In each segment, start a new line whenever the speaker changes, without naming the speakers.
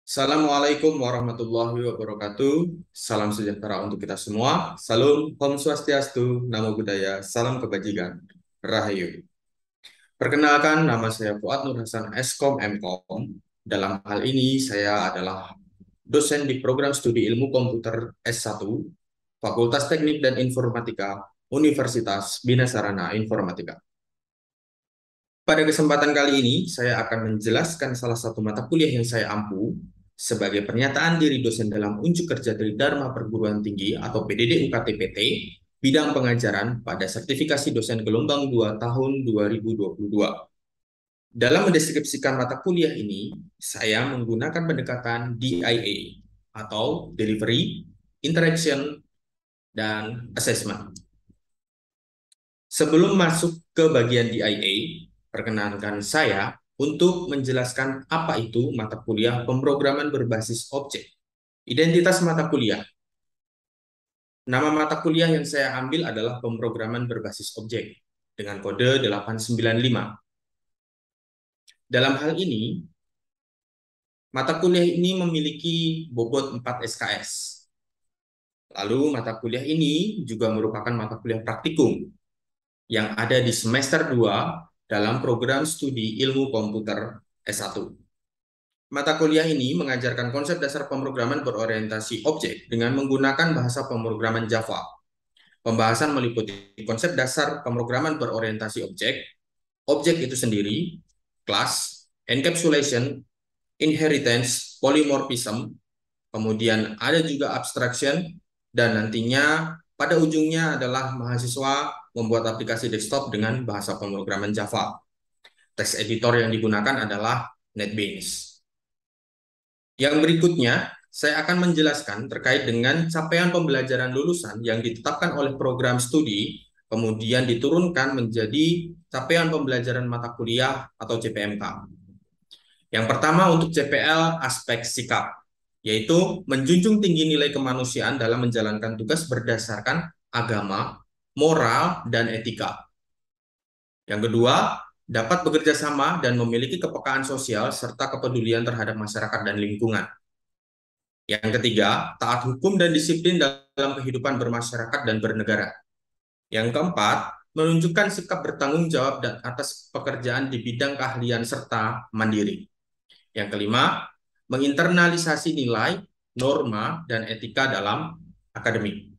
Assalamualaikum warahmatullahi wabarakatuh. Salam sejahtera untuk kita semua. Salam Om Swastiastu, Namo Buddhaya, salam kebajikan, Rahayu. Perkenalkan, nama saya Fuad Nur Hasan, Eskom Mkom. Dalam hal ini, saya adalah dosen di program studi ilmu komputer S1, Fakultas Teknik dan Informatika, Universitas Bina Sarana Informatika. Pada kesempatan kali ini, saya akan menjelaskan salah satu mata kuliah yang saya ampu sebagai pernyataan diri dosen dalam unjuk kerja dari Dharma Perguruan Tinggi atau PDD UKT-PT, bidang pengajaran pada sertifikasi dosen gelombang 2 tahun 2022. Dalam mendeskripsikan mata kuliah ini, saya menggunakan pendekatan DIA atau Delivery, Interaction, dan Assessment. Sebelum masuk ke bagian DIA, perkenankan saya untuk menjelaskan apa itu mata kuliah pemrograman berbasis objek. Identitas mata kuliah. Nama mata kuliah yang saya ambil adalah pemrograman berbasis objek dengan kode 895. Dalam hal ini, mata kuliah ini memiliki bobot 4 SKS. Lalu mata kuliah ini juga merupakan mata kuliah praktikum yang ada di semester 2 dalam program studi ilmu komputer S1. Mata kuliah ini mengajarkan konsep dasar pemrograman berorientasi objek dengan menggunakan bahasa pemrograman Java. Pembahasan meliputi konsep dasar pemrograman berorientasi objek, objek itu sendiri, class, encapsulation, inheritance, polymorphism, kemudian ada juga abstraction, dan nantinya pada ujungnya adalah mahasiswa membuat aplikasi desktop dengan bahasa pemrograman Java. Text editor yang digunakan adalah NetBeans. Yang berikutnya, saya akan menjelaskan terkait dengan capaian pembelajaran lulusan yang ditetapkan oleh program studi, kemudian diturunkan menjadi capaian pembelajaran mata kuliah atau CPMK. Yang pertama untuk CPL aspek sikap, yaitu menjunjung tinggi nilai kemanusiaan dalam menjalankan tugas berdasarkan agama, moral, dan etika. Yang kedua, dapat bekerja sama dan memiliki kepekaan sosial serta kepedulian terhadap masyarakat dan lingkungan. Yang ketiga, taat hukum dan disiplin dalam kehidupan bermasyarakat dan bernegara. Yang keempat, menunjukkan sikap bertanggung jawab dan atas pekerjaan di bidang keahlian serta mandiri. Yang kelima, menginternalisasi nilai, norma, dan etika dalam akademik.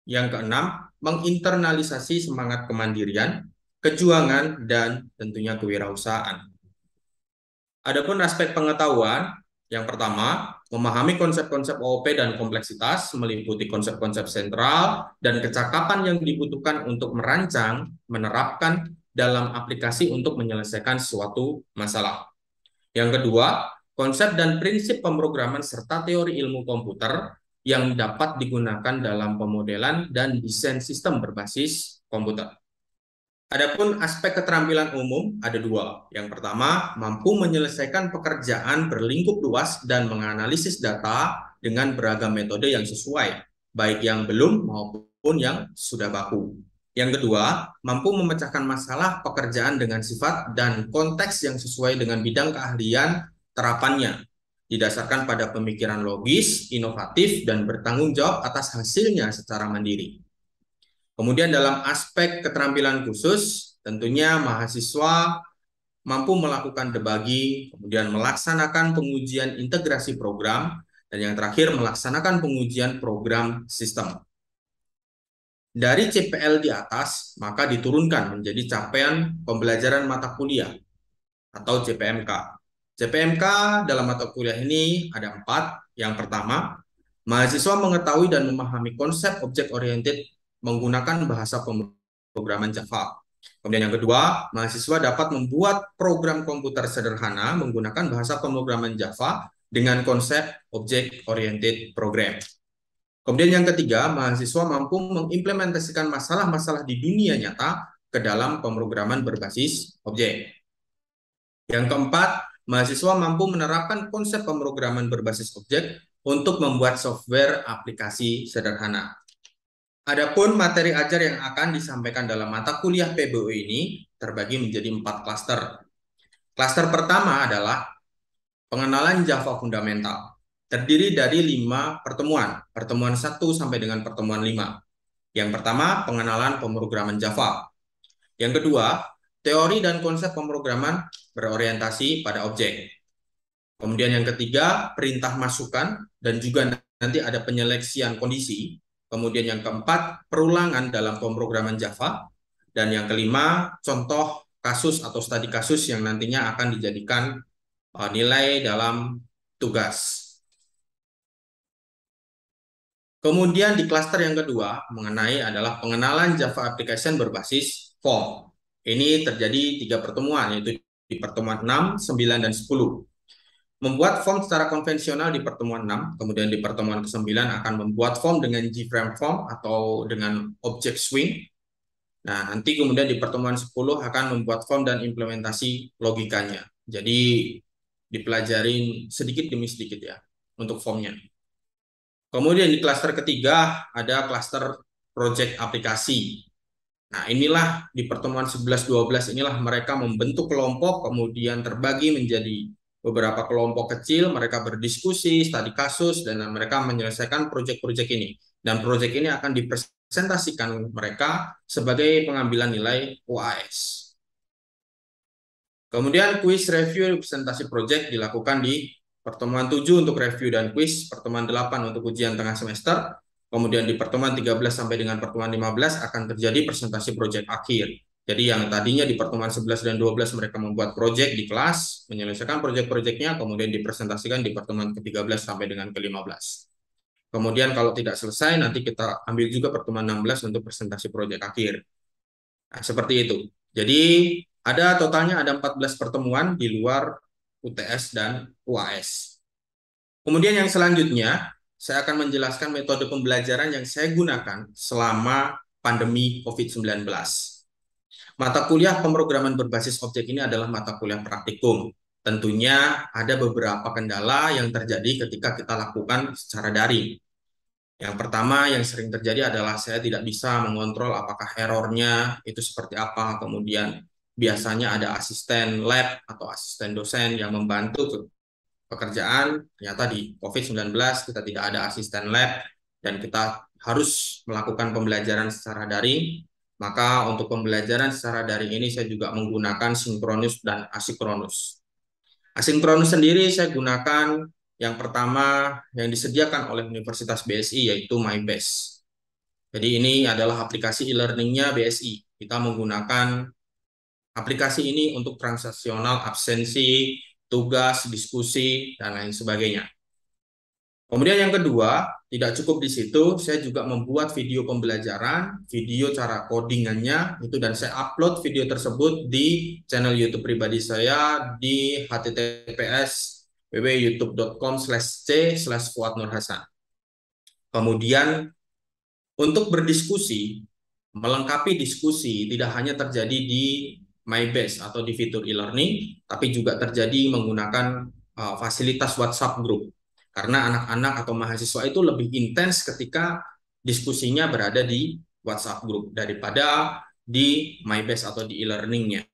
Yang keenam, menginternalisasi semangat kemandirian, kejuangan, dan tentunya kewirausahaan. Adapun aspek pengetahuan, yang pertama, memahami konsep-konsep OOP dan kompleksitas, meliputi konsep-konsep sentral dan kecakapan yang dibutuhkan untuk merancang, menerapkan dalam aplikasi untuk menyelesaikan suatu masalah. Yang kedua, konsep dan prinsip pemrograman serta teori ilmu komputer yang dapat digunakan dalam pemodelan dan desain sistem berbasis komputer. Adapun aspek keterampilan umum ada dua. Yang pertama, mampu menyelesaikan pekerjaan berlingkup luas dan menganalisis data dengan beragam metode yang sesuai, baik yang belum maupun yang sudah baku. Yang kedua, mampu memecahkan masalah pekerjaan dengan sifat dan konteks yang sesuai dengan bidang keahlian terapannya, didasarkan pada pemikiran logis, inovatif, dan bertanggung jawab atas hasilnya secara mandiri. Kemudian dalam aspek keterampilan khusus, tentunya mahasiswa mampu melakukan debugging, kemudian melaksanakan pengujian integrasi program, dan yang terakhir melaksanakan pengujian program sistem. Dari CPL di atas, maka diturunkan menjadi capaian pembelajaran mata kuliah atau CPMK. CPMK dalam mata kuliah ini ada 4. Yang pertama, mahasiswa mengetahui dan memahami konsep object-oriented menggunakan bahasa pemrograman Java. Kemudian yang kedua, mahasiswa dapat membuat program komputer sederhana menggunakan bahasa pemrograman Java dengan konsep object-oriented program. Kemudian yang ketiga, mahasiswa mampu mengimplementasikan masalah-masalah di dunia nyata ke dalam pemrograman berbasis objek. Yang keempat, mahasiswa mampu menerapkan konsep pemrograman berbasis objek untuk membuat software aplikasi sederhana. Adapun materi ajar yang akan disampaikan dalam mata kuliah PBU ini terbagi menjadi 4 klaster. Klaster pertama adalah pengenalan Java fundamental. Terdiri dari 5 pertemuan, pertemuan 1 sampai dengan pertemuan 5. Yang pertama, pengenalan pemrograman Java. Yang kedua, teori dan konsep pemrograman berorientasi pada objek. Kemudian yang ketiga, perintah masukan dan juga nanti ada penyeleksian kondisi. Kemudian yang keempat, perulangan dalam pemrograman Java. Dan yang kelima, contoh kasus atau studi kasus yang nantinya akan dijadikan nilai dalam tugas. Kemudian di klaster yang kedua mengenai adalah pengenalan Java Application berbasis form. Ini terjadi 3 pertemuan, yaitu di pertemuan 6, 9, dan 10. Membuat form secara konvensional di pertemuan 6, kemudian di pertemuan ke-9 akan membuat form dengan G-frame form atau dengan object swing. Nah, nanti kemudian di pertemuan 10 akan membuat form dan implementasi logikanya. Jadi dipelajarin sedikit demi sedikit ya untuk formnya. Kemudian di klaster ketiga ada klaster project aplikasi. Nah, inilah di pertemuan 11-12 inilah mereka membentuk kelompok, kemudian terbagi menjadi beberapa kelompok kecil, mereka berdiskusi, studi kasus, dan mereka menyelesaikan proyek-proyek ini. Dan proyek ini akan dipresentasikan mereka sebagai pengambilan nilai UAS. Kemudian quiz review presentasi proyek dilakukan di pertemuan 7 untuk review dan quiz, pertemuan 8 untuk ujian tengah semester, kemudian di pertemuan 13 sampai dengan pertemuan 15 akan terjadi presentasi proyek akhir. Jadi yang tadinya di pertemuan 11 dan 12 mereka membuat proyek di kelas, menyelesaikan proyek-proyeknya, kemudian dipresentasikan di pertemuan ke-13 sampai dengan ke-15. Kemudian kalau tidak selesai, nanti kita ambil juga pertemuan 16 untuk presentasi proyek akhir. Nah, seperti itu. Jadi ada totalnya ada 14 pertemuan di luar UTS dan UAS. Kemudian yang selanjutnya, saya akan menjelaskan metode pembelajaran yang saya gunakan selama pandemi COVID-19. Mata kuliah pemrograman berbasis objek ini adalah mata kuliah praktikum. Tentunya ada beberapa kendala yang terjadi ketika kita lakukan secara daring. Yang pertama yang sering terjadi adalah saya tidak bisa mengontrol apakah errornya itu seperti apa. Kemudian biasanya ada asisten lab atau asisten dosen yang membantu pekerjaan. Ternyata di COVID-19 kita tidak ada asisten lab dan kita harus melakukan pembelajaran secara daring. Maka untuk pembelajaran secara daring ini saya juga menggunakan sinkronus dan asinkronus. Asinkronus sendiri saya gunakan yang pertama yang disediakan oleh Universitas BSI yaitu MyBase. Jadi ini adalah aplikasi e-learningnya BSI. Kita menggunakan aplikasi ini untuk transaksional, absensi, tugas, diskusi, dan lain sebagainya. Kemudian yang kedua, tidak cukup di situ, saya juga membuat video pembelajaran, video cara codingannya, itu dan saya upload video tersebut di channel YouTube pribadi saya di https://www.youtube.com/c/fuadnurhasan. Kemudian untuk berdiskusi, melengkapi diskusi tidak hanya terjadi di MyBase atau di fitur e-learning, tapi juga terjadi menggunakan fasilitas WhatsApp group. Karena anak-anak atau mahasiswa itu lebih intens ketika diskusinya berada di WhatsApp group daripada di MyBase atau di e-learningnya.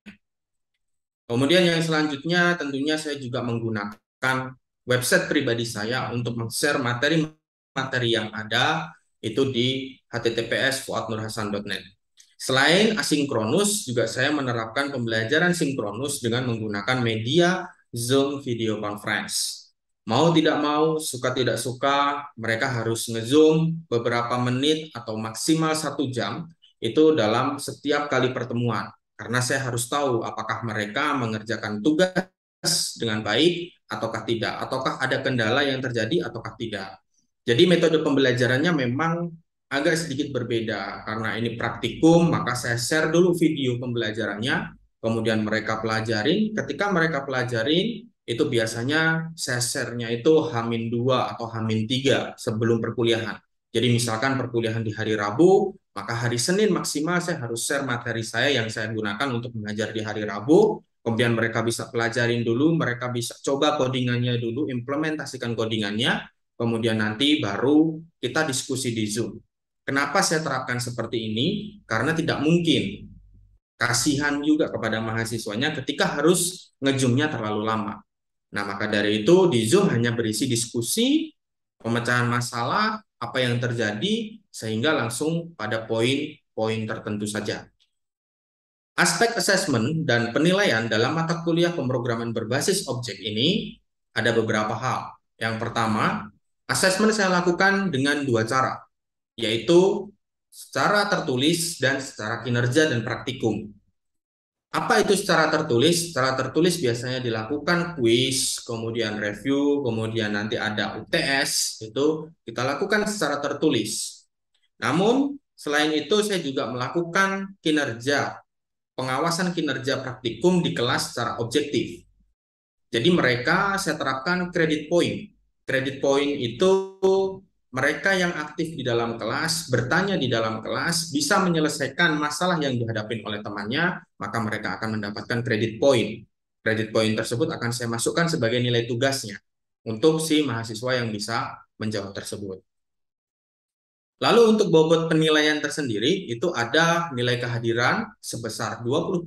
Kemudian yang selanjutnya tentunya saya juga menggunakan website pribadi saya untuk men-share materi-materi yang ada itu di https://fuadnurhasan.net. Selain asinkronus, juga saya menerapkan pembelajaran sinkronus dengan menggunakan media Zoom video conference. Mau tidak mau, suka tidak suka, mereka harus nge-zoom beberapa menit atau maksimal 1 jam itu dalam setiap kali pertemuan. Karena saya harus tahu apakah mereka mengerjakan tugas dengan baik ataukah tidak, ataukah ada kendala yang terjadi ataukah tidak. Jadi metode pembelajarannya memang agak sedikit berbeda. Karena ini praktikum, maka saya share dulu video pembelajarannya, kemudian mereka pelajarin. Ketika mereka pelajarin, itu biasanya saya share-nya itu H-2 atau H-3 sebelum perkuliahan. Jadi misalkan perkuliahan di hari Rabu, maka hari Senin maksimal saya harus share materi saya yang saya gunakan untuk mengajar di hari Rabu. Kemudian mereka bisa pelajarin dulu, mereka bisa coba codingannya dulu, implementasikan codingannya, kemudian nanti baru kita diskusi di Zoom. Kenapa saya terapkan seperti ini? Karena tidak mungkin, kasihan juga kepada mahasiswanya ketika harus nge-zoom-nya terlalu lama. Nah, maka dari itu di Zoom hanya berisi diskusi, pemecahan masalah, apa yang terjadi, sehingga langsung pada poin-poin tertentu saja. Aspek assessment dan penilaian dalam mata kuliah pemrograman berbasis objek ini ada beberapa hal. Yang pertama, assessment saya lakukan dengan dua cara, yaitu secara tertulis dan secara kinerja dan praktikum. Apa itu secara tertulis? Secara tertulis biasanya dilakukan kuis, kemudian review, kemudian nanti ada UTS, itu kita lakukan secara tertulis. Namun, selain itu saya juga melakukan kinerja, pengawasan kinerja praktikum di kelas secara objektif. Jadi mereka saya terapkan credit point. Credit point itu mereka yang aktif di dalam kelas, bertanya di dalam kelas, bisa menyelesaikan masalah yang dihadapi oleh temannya, maka mereka akan mendapatkan credit point. Credit point tersebut akan saya masukkan sebagai nilai tugasnya untuk si mahasiswa yang bisa menjawab tersebut. Lalu untuk bobot penilaian tersendiri, itu ada nilai kehadiran sebesar 20%,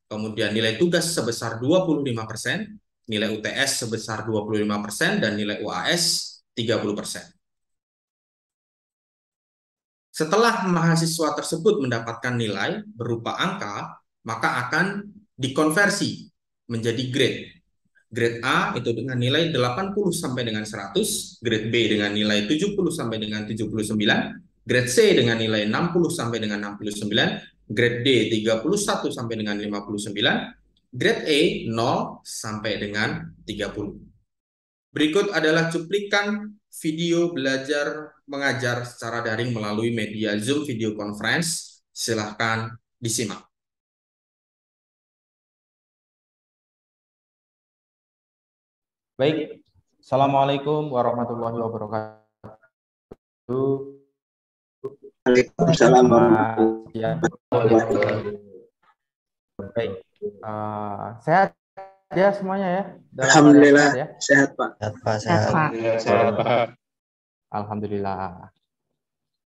kemudian nilai tugas sebesar 25%, nilai UTS sebesar 25%, dan nilai UAS 30%. Setelah mahasiswa tersebut mendapatkan nilai berupa angka, maka akan dikonversi menjadi grade. Grade A itu dengan nilai 80 sampai dengan 100, grade B dengan nilai 70 sampai dengan 79, grade C dengan nilai 60 sampai dengan 69, grade D 31 sampai dengan 59, grade E 0 sampai dengan 30. Berikut adalah cuplikan video belajar mengajar secara daring melalui media Zoom video conference. Silahkan disimak.
Baik, Assalamualaikum warahmatullahi wabarakatuh.
Waalaikumsalam
Ya, baik. Sehat ya semuanya ya?
Alhamdulillah
ya?
Sehat Pak.
Sehat, Pak.
Alhamdulillah.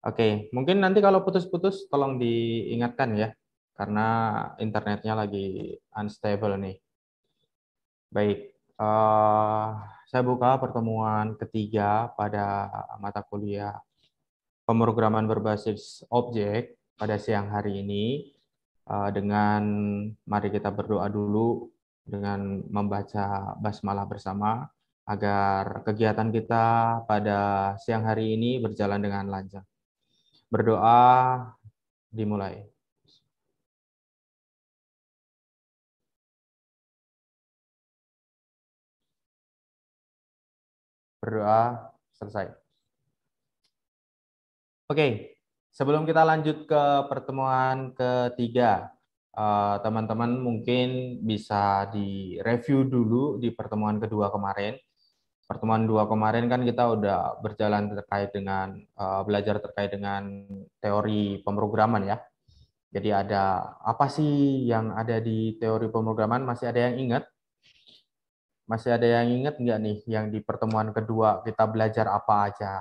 Oke, mungkin nanti kalau putus-putus tolong diingatkan ya, karena internetnya lagi unstable nih. Baik, saya buka pertemuan ketiga pada mata kuliah pemrograman berbasis objek pada siang hari ini dengan mari kita berdoa dulu dengan membaca basmalah bersama agar kegiatan kita pada siang hari ini berjalan dengan lancar. Berdoa dimulai. Berdoa selesai. Oke, sebelum kita lanjut ke pertemuan ketiga, teman-teman mungkin bisa direview dulu di pertemuan kedua kemarin. Pertemuan dua kemarin kan kita udah berjalan terkait dengan belajar terkait dengan teori pemrograman ya. Jadi ada apa sih yang ada di teori pemrograman? Masih ada yang ingat? Masih ada yang ingat nggak nih yang di pertemuan kedua kita belajar apa aja?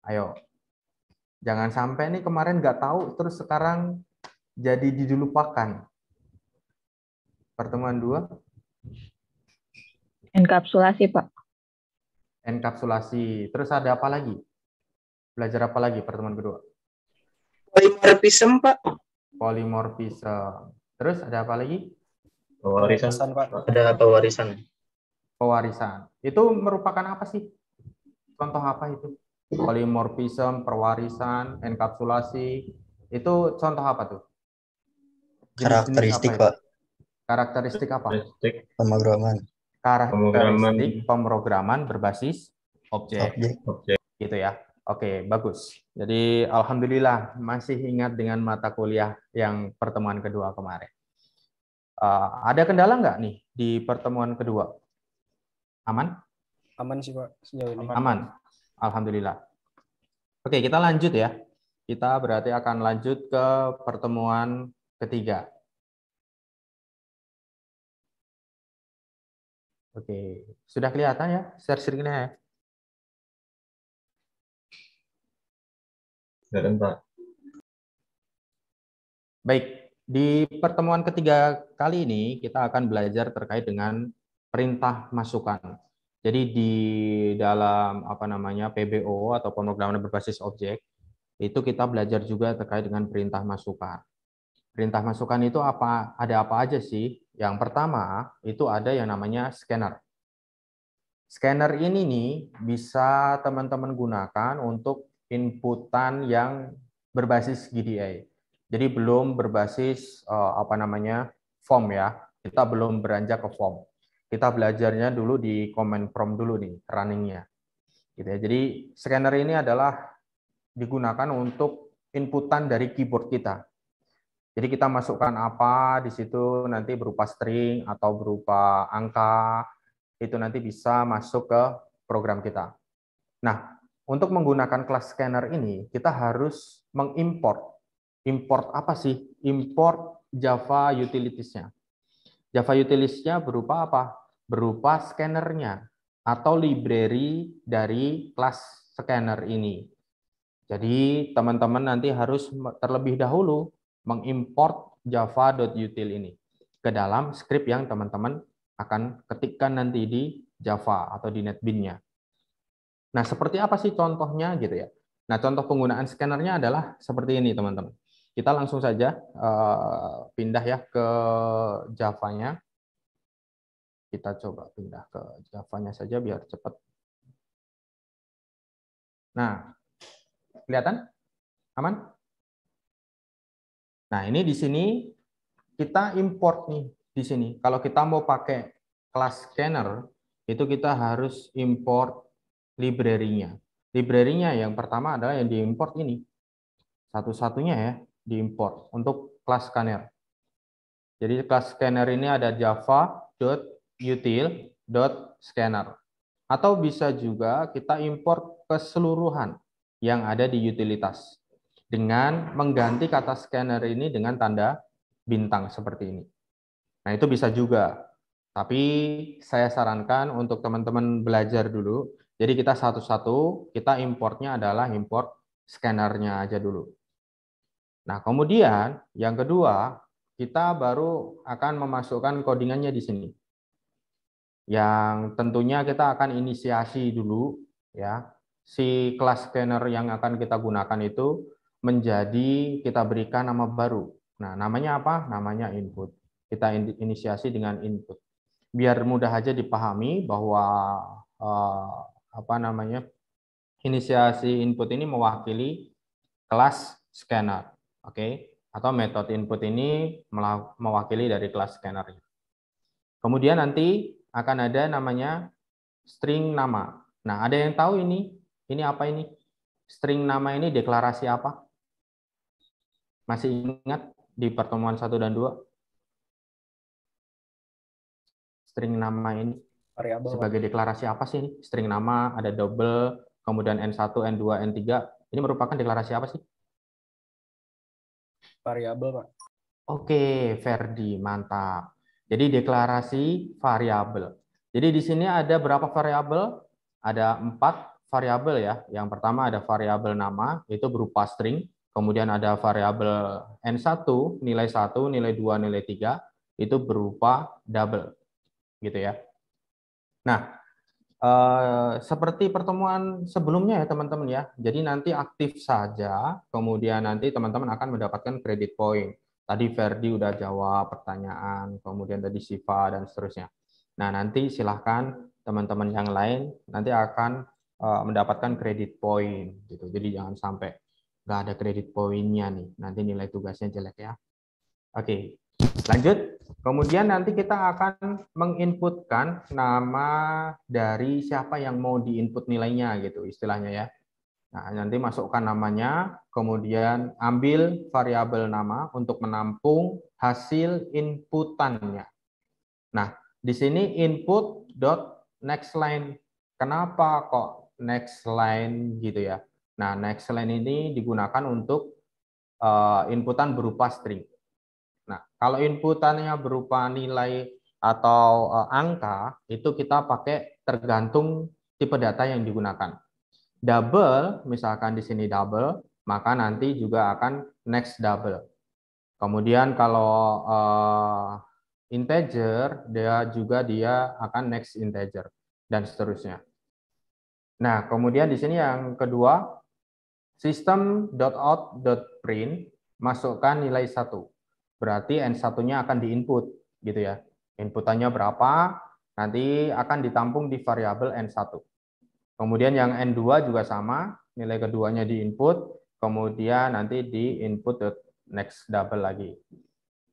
Ayo. Jangan sampai nih kemarin nggak tahu terus sekarang jadi dilupakan. Pertemuan 2.
Enkapsulasi, Pak.
Enkapsulasi. Terus ada apa lagi? Belajar apa lagi pertemuan kedua?
Polimorfisme Pak.
Polimorfisme. Terus ada apa lagi?
Pewarisan Pak. Ada pewarisan.
Pewarisan. Itu merupakan apa sih? Contoh apa itu? Polimorfisme, pewarisan, enkapsulasi. Itu contoh apa tuh?
Karakteristik,
apa
Pak.
Karakteristik apa?
Pemrograman.
Karakteristik pemrograman berbasis objek. Gitu ya. Oke, bagus. Jadi alhamdulillah masih ingat dengan mata kuliah yang pertemuan kedua kemarin. Ada kendala nggak nih di pertemuan kedua? Aman?
Aman sih Pak sejauh ini.
Aman. Alhamdulillah. Oke, kita lanjut ya. Kita berarti akan lanjut ke pertemuan ketiga. Oke, sudah kelihatan ya share screen-nya ya?
Kelihatan Pak.
Baik, di pertemuan ketiga kali ini kita akan belajar terkait dengan perintah masukan. Jadi di dalam PBO atau pemrograman berbasis objek itu kita belajar juga terkait dengan perintah masukan. Perintah masukan itu ada apa aja sih? Yang pertama itu ada yang namanya scanner. Scanner ini nih bisa teman-teman gunakan untuk inputan yang berbasis GDA. Jadi belum berbasis form ya. Kita belum beranjak ke form. Kita belajarnya dulu di command prompt dulu nih, runningnya. Gitu ya. Jadi scanner ini adalah digunakan untuk inputan dari keyboard kita. Jadi kita masukkan apa di situ nanti berupa string atau berupa angka, itu nanti bisa masuk ke program kita. Nah, untuk menggunakan kelas scanner ini, kita harus mengimport. Import apa sih? Import Java utilities-nya. Java utilities-nya berupa apa? Berupa scanner-nya atau library dari kelas scanner ini. Jadi teman-teman nanti harus terlebih dahulu mengimport java.util ini ke dalam script yang teman-teman akan ketikkan nanti di Java atau di NetBeans-nya. Nah, seperti apa sih contohnya gitu ya? Nah, contoh penggunaan scanner-nya adalah seperti ini, teman-teman. Kita langsung saja pindah ya ke Java-nya. Kita coba pindah ke Java-nya saja biar cepat. Nah, kelihatan? Aman? Nah, ini di sini kita import nih di sini. Kalau kita mau pakai kelas scanner, itu kita harus import library-nya. Library-nya yang pertama adalah yang diimport ini. Satu-satunya ya, diimport untuk kelas scanner. Jadi kelas scanner ini ada java.util.scanner. Atau bisa juga kita import keseluruhan yang ada di utilitas dengan mengganti kata scanner ini dengan tanda bintang seperti ini. Nah, itu bisa juga. Tapi saya sarankan untuk teman-teman belajar dulu. Jadi kita satu-satu, kita importnya adalah import scanner-nya aja dulu. Nah, kemudian yang kedua, kita baru akan memasukkan codingannya di sini. Yang tentunya kita akan inisiasi dulu ya. Si kelas scanner yang akan kita gunakan itu menjadi kita berikan nama baru. Nah, namanya apa? Namanya input. Kita inisiasi dengan input. Biar mudah aja dipahami bahwa inisiasi input ini mewakili kelas scanner, oke? Atau metode input ini mewakili dari kelas scanner. Kemudian nanti akan ada namanya string nama. Nah, ada yang tahu ini apa ini? String nama ini deklarasi apa? Masih ingat di pertemuan 1 dan 2? String nama ini variabel sebagai deklarasi apa sih ini? String nama, ada double, kemudian N1, N2, N3. Ini merupakan deklarasi apa sih?
Variabel, Pak.
Oke, Ferdi, mantap. Jadi deklarasi variabel. Jadi di sini ada berapa variabel? Ada 4 variabel ya. Yang pertama ada variabel nama, itu berupa string. Kemudian ada variabel N1, nilai 1, nilai 2, nilai 3, itu berupa double. Gitu ya. Nah, seperti pertemuan sebelumnya ya teman-teman ya. Jadi nanti aktif saja, kemudian nanti teman-teman akan mendapatkan kredit point. Tadi Ferdi udah jawab pertanyaan, kemudian tadi Siva dan seterusnya. Nah, nanti silahkan teman-teman yang lain nanti akan mendapatkan kredit point gitu. Jadi jangan sampai nggak ada kredit poinnya nih. Nanti nilai tugasnya jelek ya. Oke. Lanjut, kemudian nanti kita akan menginputkan nama dari siapa yang mau diinput nilainya gitu istilahnya ya. Nah, nanti masukkan namanya, kemudian ambil variabel nama untuk menampung hasil inputannya. Nah, di sini input dot next line. Kenapa kok next line gitu ya? Nah, next line ini digunakan untuk inputan berupa string. Nah, kalau inputannya berupa nilai atau angka, itu kita pakai tergantung tipe data yang digunakan. Double, misalkan di sini double, maka nanti juga akan next double. Kemudian kalau integer, dia akan next integer dan seterusnya. Nah, kemudian di sini yang kedua, system.out.print masukkan nilai 1. Berarti N1-nya akan diinput gitu ya. Inputannya berapa? Nanti akan ditampung di variabel N1. Kemudian yang N2 juga sama, nilai keduanya diinput, kemudian nanti diinput next double lagi.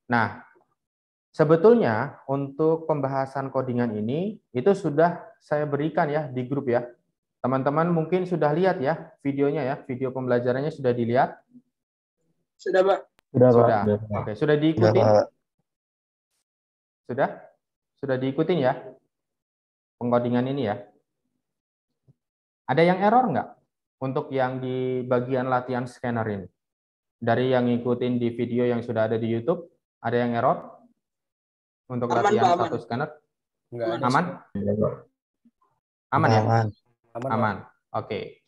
Nah, sebetulnya untuk pembahasan codingan ini itu sudah saya berikan ya di grup ya. Teman-teman mungkin sudah lihat ya videonya ya, video pembelajarannya sudah dilihat?
Sudah, Pak.
Sudah. Oke, sudah diikutin?
Pak.
Sudah? Sudah diikutin ya? Pengkodingan ini ya. Ada yang error nggak untuk yang di bagian latihan scanner ini? Dari yang ngikutin di video yang sudah ada di YouTube, ada yang error untuk latihan satu scanner? Aman? Aman ya? Aman. Oke.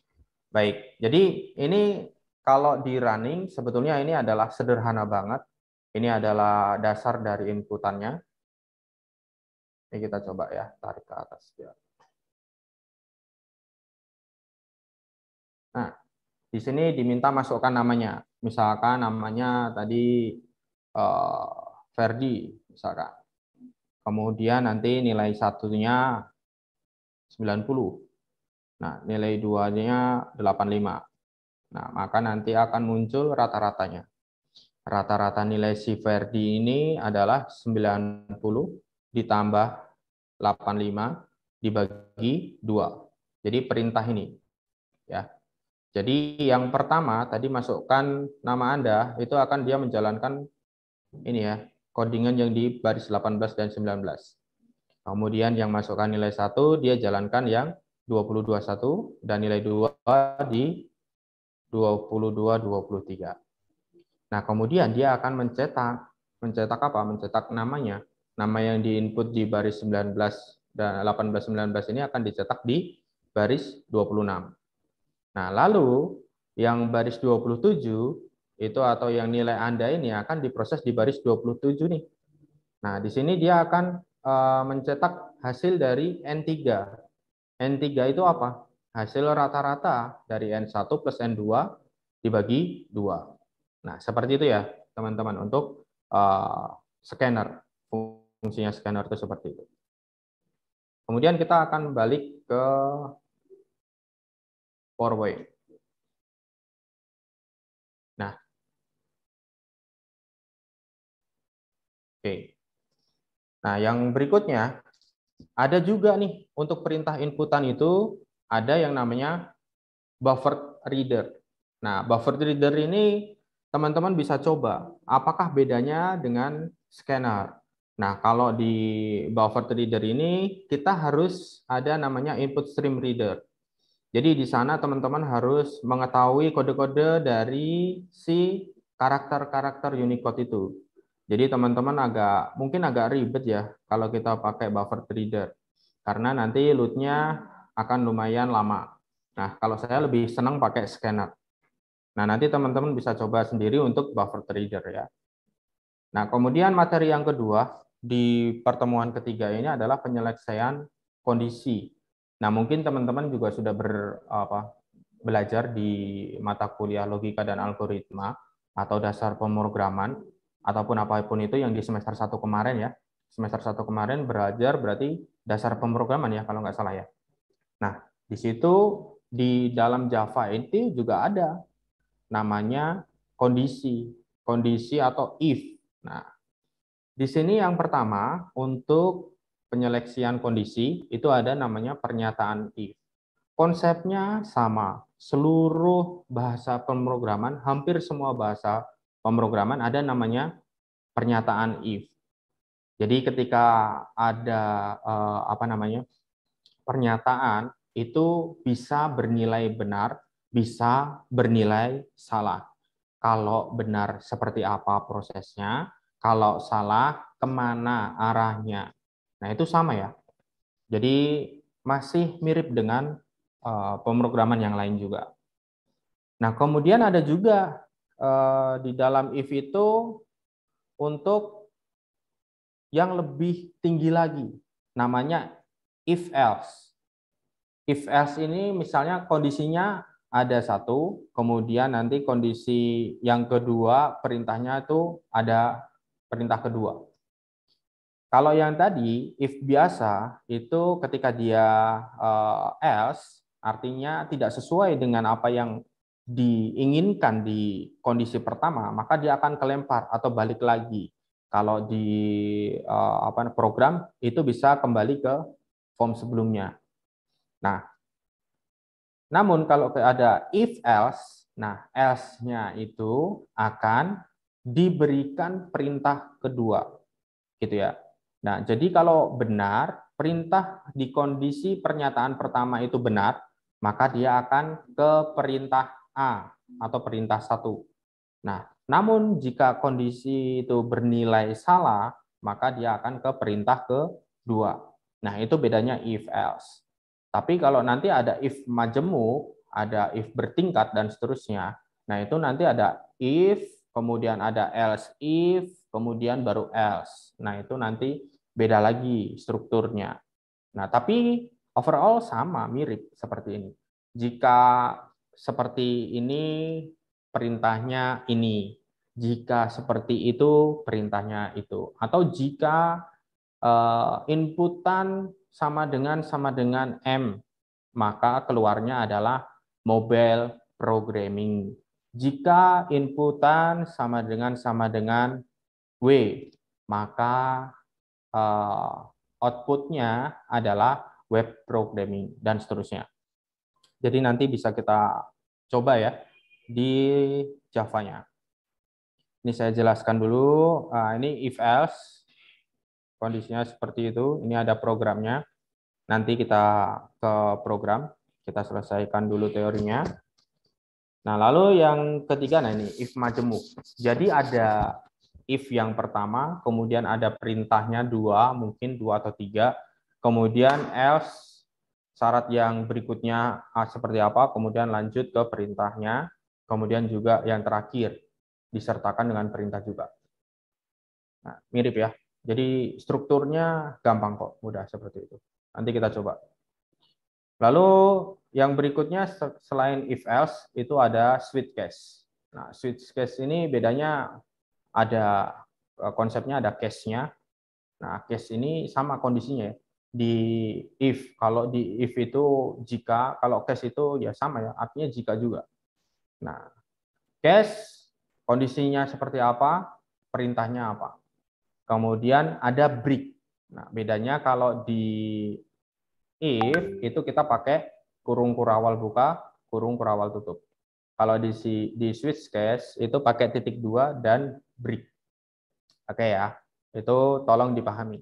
Baik. Jadi ini kalau di running sebetulnya ini adalah sederhana banget. Ini adalah dasar dari inputannya. Ini kita coba ya, tarik ke atas ya. Nah, di sini diminta masukkan namanya. Misalkan namanya tadi Ferdi, misalkan. Kemudian nanti nilai satunya 90. Nah, nilai 2-nya 85. Nah, maka nanti akan muncul rata-ratanya. Rata-rata nilai si Ferdi ini adalah 90 ditambah 85 dibagi 2. Jadi perintah ini. Ya. Jadi yang pertama tadi masukkan nama Anda, itu akan dia menjalankan ini ya, codingan yang di baris 18 dan 19. Kemudian yang masukkan nilai 1, dia jalankan yang 22.1 dan nilai 2 di 22.23. Nah, kemudian dia akan mencetak apa? Mencetak namanya. Nama yang diinput di baris 19 dan 18-19 ini akan dicetak di baris 26. Nah, lalu yang baris 27 itu atau yang nilai Anda ini akan diproses di baris 27 nih. Nah, di sini dia akan mencetak hasil dari N3. N3 itu apa? Hasil rata-rata dari N1 plus N2 dibagi 2. Nah, seperti itu ya, teman-teman, untuk scanner. Fungsinya scanner itu seperti itu. Kemudian kita akan balik ke PowerPoint. Nah, oke. Nah, yang berikutnya ada juga nih untuk perintah inputan itu ada yang namanya buffered reader. Nah, buffered reader ini teman-teman bisa coba apakah bedanya dengan scanner. Nah, kalau di buffered reader ini kita harus ada namanya input stream reader. Jadi di sana teman-teman harus mengetahui kode-kode dari si karakter-karakter Unicode itu. Jadi teman-teman mungkin agak ribet ya kalau kita pakai buffered reader. Karena nanti load-nya akan lumayan lama. Nah, kalau saya lebih senang pakai scanner. Nah, nanti teman-teman bisa coba sendiri untuk buffered reader ya. Nah, kemudian materi yang kedua di pertemuan ketiga ini adalah penyelesaian kondisi. Nah, mungkin teman-teman juga sudah belajar di mata kuliah logika dan algoritma atau dasar pemrograman ataupun apapun itu yang di semester 1 kemarin ya. Semester 1 kemarin belajar berarti dasar pemrograman ya kalau nggak salah ya. Nah, di situ di dalam Java itu juga ada namanya kondisi atau if. Nah, di sini yang pertama untuk penyeleksian kondisi itu ada namanya pernyataan if. Konsepnya sama, seluruh bahasa pemrograman, hampir semua bahasa pemrograman ada namanya pernyataan if. Jadi ketika ada pernyataan itu bisa bernilai benar, bisa bernilai salah. Kalau benar seperti apa prosesnya, kalau salah kemana arahnya. Nah itu sama ya. Jadi masih mirip dengan pemrograman yang lain juga. Nah kemudian ada juga di dalam if itu untuk yang lebih tinggi lagi, namanya if else. If else ini misalnya kondisinya ada satu, kemudian nanti kondisi yang kedua perintahnya itu ada perintah kedua. Kalau yang tadi if biasa itu ketika dia else artinya tidak sesuai dengan apa yang diinginkan di kondisi pertama, maka dia akan kelempar atau balik lagi. Kalau di program itu bisa kembali ke form sebelumnya. Nah, namun kalau ada if else, nah else-nya itu akan diberikan perintah kedua, gitu ya. Nah, jadi kalau benar perintah di kondisi pernyataan pertama itu benar, maka dia akan ke perintah A atau perintah 1. Nah, namun jika kondisi itu bernilai salah, maka dia akan ke perintah kedua. Nah, itu bedanya if else. Tapi kalau nanti ada if majemuk, ada if bertingkat dan seterusnya, nah itu nanti ada if, kemudian ada else if, kemudian baru else. Nah, itu nanti beda lagi strukturnya. Nah, tapi overall sama, mirip seperti ini. Jika seperti ini, perintahnya ini. Jika seperti itu, perintahnya itu. Atau jika inputan sama dengan M, maka keluarnya adalah mobile programming. Jika inputan sama dengan W, maka outputnya adalah web programming dan seterusnya. Jadi nanti bisa kita coba ya di Java-nya. Ini saya jelaskan dulu. Ini if else, kondisinya seperti itu. Ini ada programnya. Nanti kita ke program, kita selesaikan dulu teorinya. Nah, lalu yang ketiga, nah ini if majemuk. Jadi ada if yang pertama, kemudian ada perintahnya 2, mungkin 2 atau 3, kemudian else, syarat yang berikutnya seperti apa, kemudian lanjut ke perintahnya, kemudian juga yang terakhir, disertakan dengan perintah juga. Nah, mirip ya. Jadi strukturnya gampang kok, mudah seperti itu. Nanti kita coba. Lalu yang berikutnya selain if else, itu ada switch case. Nah, switch case ini bedanya ada konsepnya, ada case-nya. Nah, case ini sama kondisinya ya. Di if, kalau di if itu jika, kalau case itu ya sama ya, artinya jika juga. Nah, case kondisinya seperti apa, perintahnya apa. Kemudian ada break. Nah, bedanya kalau di if itu kita pakai kurung kurawal buka, kurung kurawal tutup. Kalau di switch case itu pakai titik 2 dan break. Oke ya, itu tolong dipahami.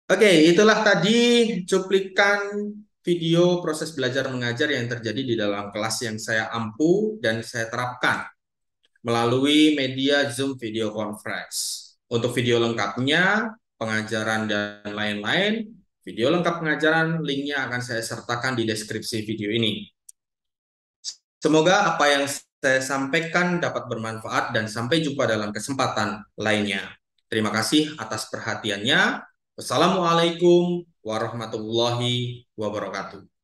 Oke, itulah tadi cuplikan video proses belajar mengajar yang terjadi di dalam kelas yang saya ampu dan saya terapkan melalui media Zoom Video Conference. Untuk video lengkapnya, pengajaran dan lain-lain, video lengkap pengajaran, linknya akan saya sertakan di deskripsi video ini. Semoga apa yang saya sampaikan dapat bermanfaat dan sampai jumpa dalam kesempatan lainnya. Terima kasih atas perhatiannya. Wassalamualaikum warahmatullahi wabarakatuh.